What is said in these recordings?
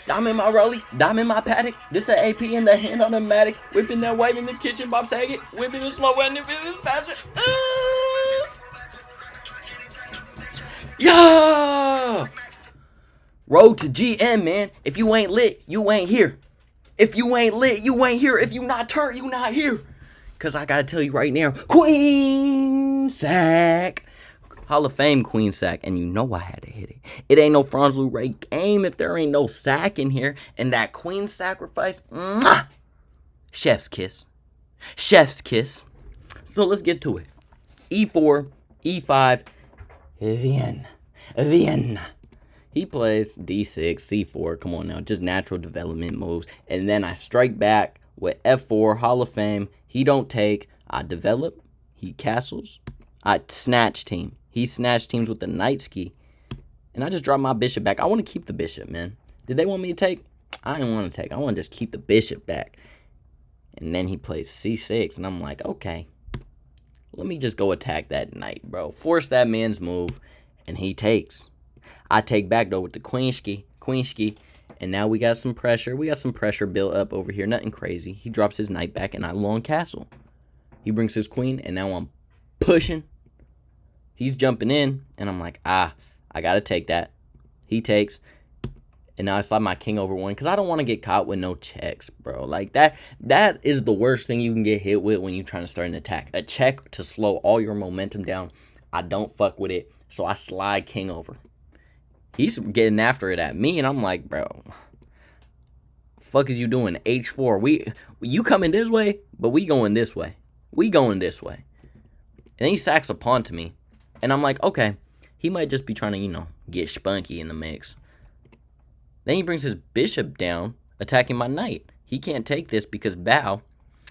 Diamond my rollie, diamond my paddock. This a AP in the hand on the matic. Whipping that wave in the kitchen, Bob Saget. Whipping it slow and it faster. Yeah! Road to GM, man. If you ain't lit, you ain't here. If you ain't lit, you ain't here. If you not turned, you not here. Cause I gotta tell you right now, Queen Sack. Hall of Fame Queen Sack, and you know I had to hit it. It ain't no Franz Ray game if there ain't no sack in here. And that Queen Sacrifice, mwah! Chef's kiss. Chef's kiss. So let's get to it. E4, E5, Then. He plays D6, C4, come on now, just natural development moves. And then I strike back with F4, Hall of Fame. He don't take, I develop, he castles, I snatch team. He snatched teams with the knight ski. And I just dropped my bishop back. I want to keep the bishop, man. Did they want me to take? I didn't want to take. I want to just keep the bishop back. And then he plays C6. And I'm like, okay. Let me just go attack that knight, bro. Force that man's move. And he takes. I take back, though, with the queen ski. And now we got some pressure. We got some pressure built up over here. Nothing crazy. He drops his knight back. And I long castle. He brings his queen. And now I'm pushing. He's jumping in, and I'm like, I gotta take that. He takes, and now I slide my king over one, because I don't want to get caught with no checks, bro. Like, that is the worst thing you can get hit with when you're trying to start an attack. A check to slow all your momentum down. I don't fuck with it, so I slide king over. He's getting after it at me, and I'm like, bro, fuck is you doing? H4. You coming this way, but we going this way. We going this way. And then he sacks a pawn to me. And I'm like, okay, he might just be trying to, get spunky in the mix. Then he brings his bishop down, attacking my knight. He can't take this because bow.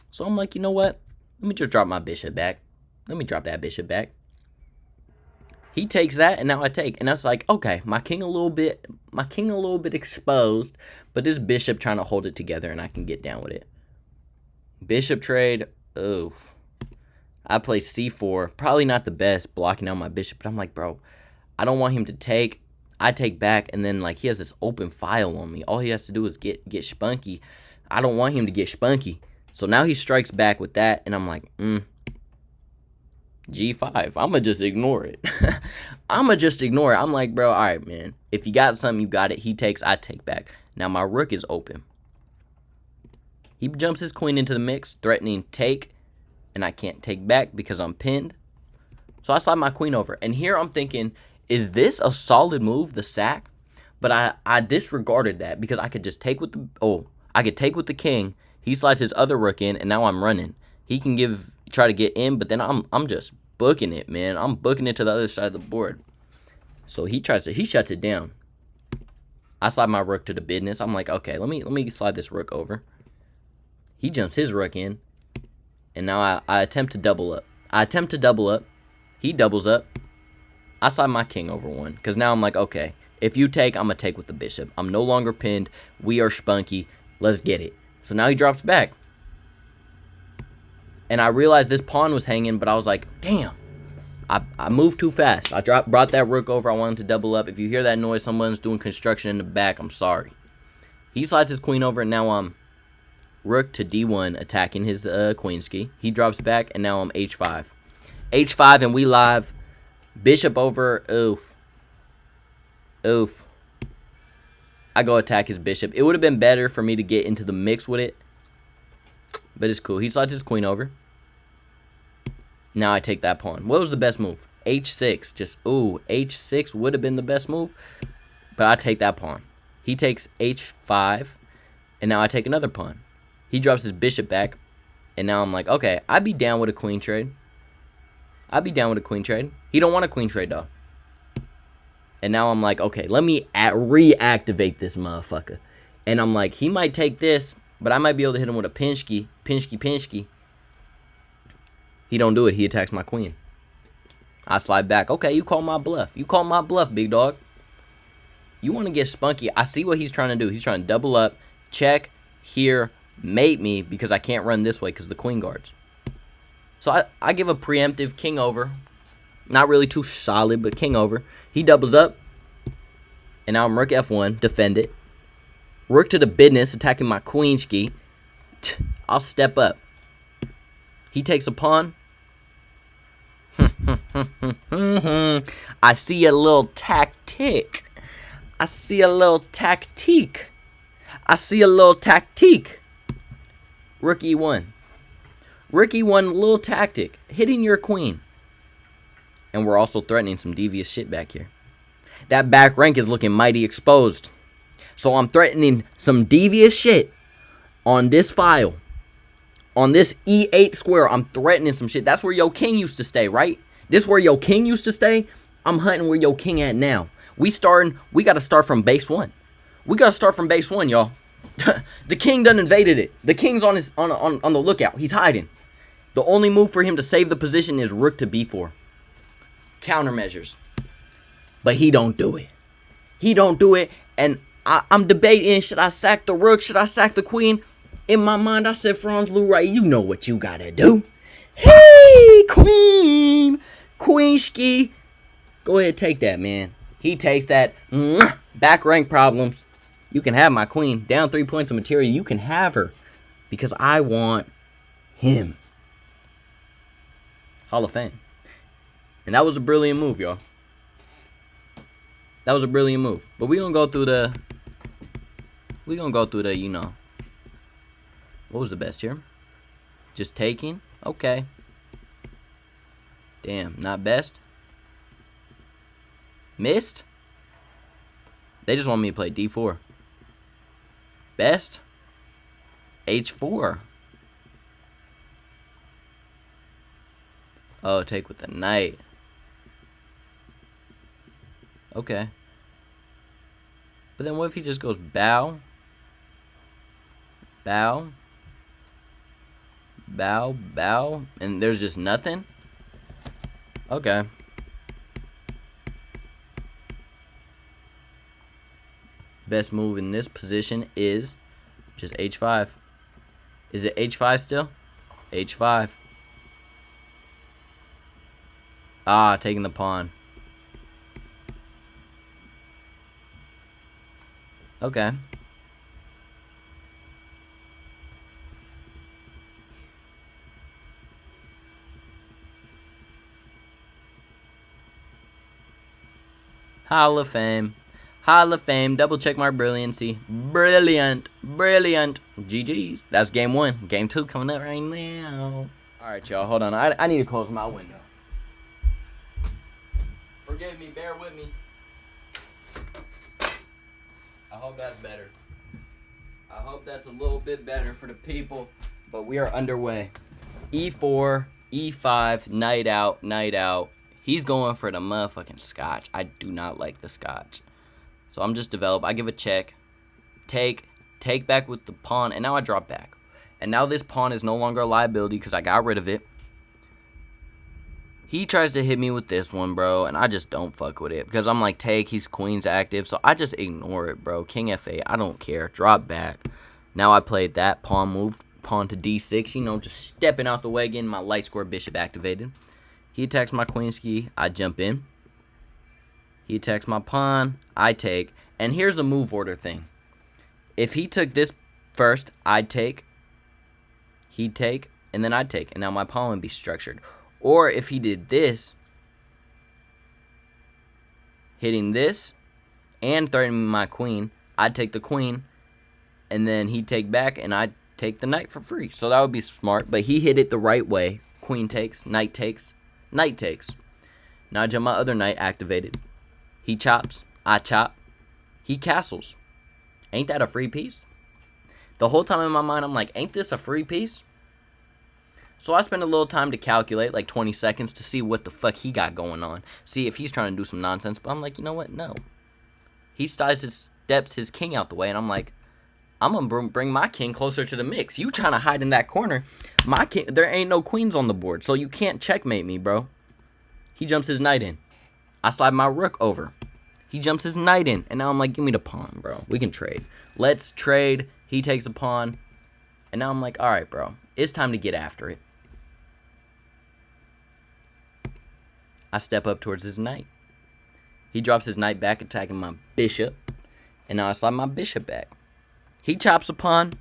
So I'm like, you know what? Let me just drop my bishop back. Let me drop that bishop back. He takes that, and now I take. And that's like, okay, my king a little bit exposed, but this bishop trying to hold it together, and I can get down with it. Bishop trade, oh. I play C4, probably not the best, blocking out my bishop, but I'm like, bro, I don't want him to take. I take back, and then, like, he has this open file on me. All he has to do is get spunky. I don't want him to get spunky. So now he strikes back with that, and I'm like, G5. I'ma just ignore it. I'm like, bro, all right, man. If you got something, you got it. He takes, I take back. Now my rook is open. He jumps his queen into the mix, threatening take. And I can't take back because I'm pinned. So I slide my queen over. And here I'm thinking, is this a solid move, the sack? But I disregarded that because I could just take with the king. He slides his other rook in, and now I'm running. He can try to get in, but then I'm just booking it, man. I'm booking it to the other side of the board. So he shuts it down. I slide my rook to the business. I'm like, okay, let me slide this rook over. He jumps his rook in. And now I attempt to double up. He doubles up. I slide my king over one. Because now I'm like, okay, if you take, I'm going to take with the bishop. I'm no longer pinned. We are spunky. Let's get it. So now he drops back. And I realized this pawn was hanging, but I was like, damn. I moved too fast. I brought that rook over. I wanted to double up. If you hear that noise, someone's doing construction in the back. I'm sorry. He slides his queen over, and now I'm rook to D1, attacking his queen ski. He drops back, and now I'm H5. H5, and we live. Bishop over. Oof. I go attack his bishop. It would have been better for me to get into the mix with it. But it's cool. He slides his queen over. Now I take that pawn. What was the best move? H6. H6 would have been the best move. But I take that pawn. He takes H5. And now I take another pawn. He drops his bishop back. And now I'm like, okay, I'd be down with a queen trade. He don't want a queen trade, though. And now I'm like, okay, let me reactivate this motherfucker. And I'm like, he might take this, but I might be able to hit him with a pinchki. He don't do it. He attacks my queen. I slide back. Okay, you call my bluff. Big dog. You want to get spunky. I see what he's trying to do. He's trying to double up, check, here, mate me, because I can't run this way because the queen guards. So I give a preemptive king over. Not really too solid, but king over. He doubles up. And now I'm rook F1, defend it. Rook to the business, attacking my queenski. I'll step up. He takes a pawn. I see a little tactic. I see a little tactique. I see a little tactique. Rook E1. Rook E1, little tactic. Hitting your queen. And we're also threatening some devious shit back here. That back rank is looking mighty exposed. So I'm threatening some devious shit on this file. On this E8 square, I'm threatening some shit. That's where your king used to stay, right? This where your king used to stay. I'm hunting where your king at now. We got to start from base 1. We got to start from base 1, y'all. The king done invaded it. The king's on the lookout. He's hiding. The only move for him to save the position is rook to b4. Countermeasures. But he don't do it. He don't do it. And I'm debating, should I sack the rook? Should I sack the queen? In my mind, I said, Franz Luray, you know what you gotta do. Hey, queen. Queenski. Go ahead, take that, man. He takes that. Back rank problems. You can have my queen. Down 3 points of material. You can have her. Because I want him. Hall of Fame. And that was a brilliant move, y'all. That was a brilliant move. But we gonna go through the, you know. What was the best here? Just taking? Okay. Damn, not best. Missed? They just want me to play D4. Best? H4. Oh, take with the knight. Okay. But then what if he just goes bow? Bow. Bow, bow. And there's just nothing? Okay. Best move in this position is just H5. Is it H5 still? H5. Ah, taking the pawn. Okay. Hall of Fame. Hall of Fame. Double check my brilliancy. Brilliant. Brilliant. GG's. That's game 1. Game 2 coming up right now. Alright, y'all. Hold on. I need to close my window. Forgive me. Bear with me. I hope that's better. I hope that's a little bit better for the people. But we are underway. E4, E5, knight out, knight out. He's going for the motherfucking scotch. I do not like the scotch. So I'm just develop. I give a check. Take back with the pawn. And now I drop back. And now this pawn is no longer a liability because I got rid of it. He tries to hit me with this one, bro. And I just don't fuck with it. Because I'm like, take. He's queen's active. So I just ignore it, bro. King F8. I don't care. Drop back. Now I played that pawn move. Pawn to D6. You know, just stepping out the way. Getting my light square bishop activated. He attacks my queenski. I jump in. He attacks my pawn. I take. And here's a move order thing. If he took this first, I'd take. He'd take. And then I'd take. And now my pawn would be structured. Or if he did this. Hitting this. And threatening my queen. I'd take the queen. And then he'd take back. And I'd take the knight for free. So that would be smart. But he hit it the right way. Queen takes. Knight takes. Knight takes. Now I jump my other knight activated. He chops. I chop. He castles. Ain't that a free piece? The whole time in my mind, I'm like, ain't this a free piece? So I spend a little time to calculate, like 20 seconds, to see what the fuck he got going on. See if he's trying to do some nonsense. But I'm like, you know what? No. He steps his king out the way, and I'm like, I'm going to bring my king closer to the mix. You trying to hide in that corner. My king, there ain't no queens on the board, so you can't checkmate me, bro. He jumps his knight in. I slide my rook over. He jumps his knight in. And now I'm like, give me the pawn, bro. We can trade. Let's trade. He takes a pawn. And now I'm like, all right, bro. It's time to get after it. I step up towards his knight. He drops his knight back, attacking my bishop. And now I slide my bishop back. He chops a pawn.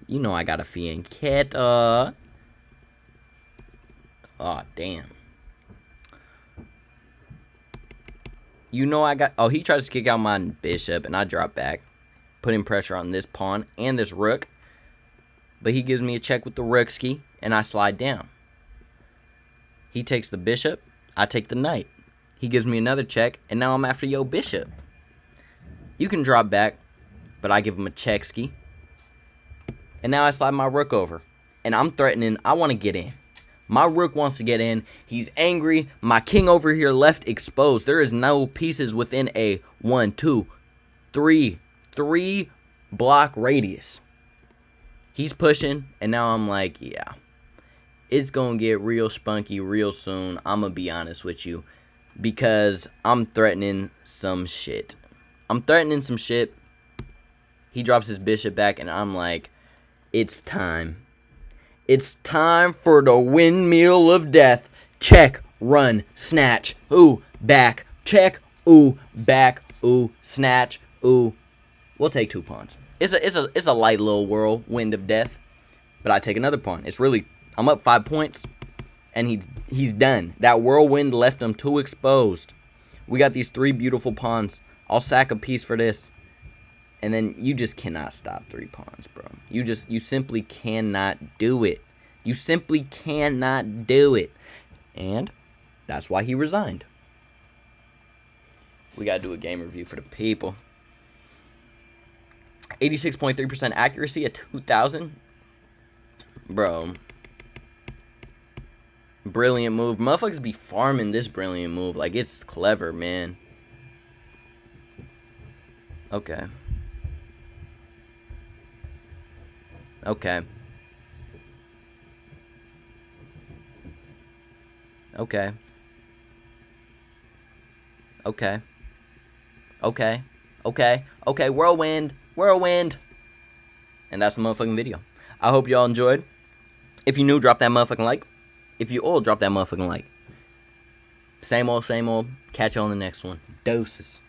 You know I got a fianchetto. Oh, damn. You know I got... Oh, he tries to kick out my bishop, and I drop back. Putting pressure on this pawn and this rook. But he gives me a check with the rookski, and I slide down. He takes the bishop. I take the knight. He gives me another check, and now I'm after your bishop. You can drop back, but I give him a checkski. And now I slide my rook over. And I'm threatening. I want to get in. My rook wants to get in. He's angry. My king over here left exposed. There is no pieces within a 1, 2, 3 block radius. He's pushing, and now I'm like, yeah. It's going to get real spunky real soon. I'm going to be honest with you. Because I'm threatening some shit. He drops his bishop back, and I'm like, it's time. It's time for the windmill of death. Check, run, snatch, ooh, back. Check, ooh, back, ooh, snatch, ooh. We'll take 2 pawns. It's a light little whirlwind of death. But I take another pawn. I'm up 5 points. And he's done. That whirlwind left him too exposed. We got these 3 beautiful pawns. I'll sack a piece for this. And then you just cannot stop 3 pawns, bro. You simply cannot do it. You simply cannot do it. And that's why he resigned. We got to do a game review for the people. 86.3% accuracy at 2,000. Bro. Brilliant move. Motherfuckers be farming this brilliant move. Like, it's clever, man. Okay. Okay. Okay. Okay. Okay. Okay. Okay. Whirlwind. Whirlwind. And that's the motherfucking video. I hope y'all enjoyed. If you're new, drop that motherfucking like. If you're old, drop that motherfucking like. Same old, same old. Catch you on the next one. Doses.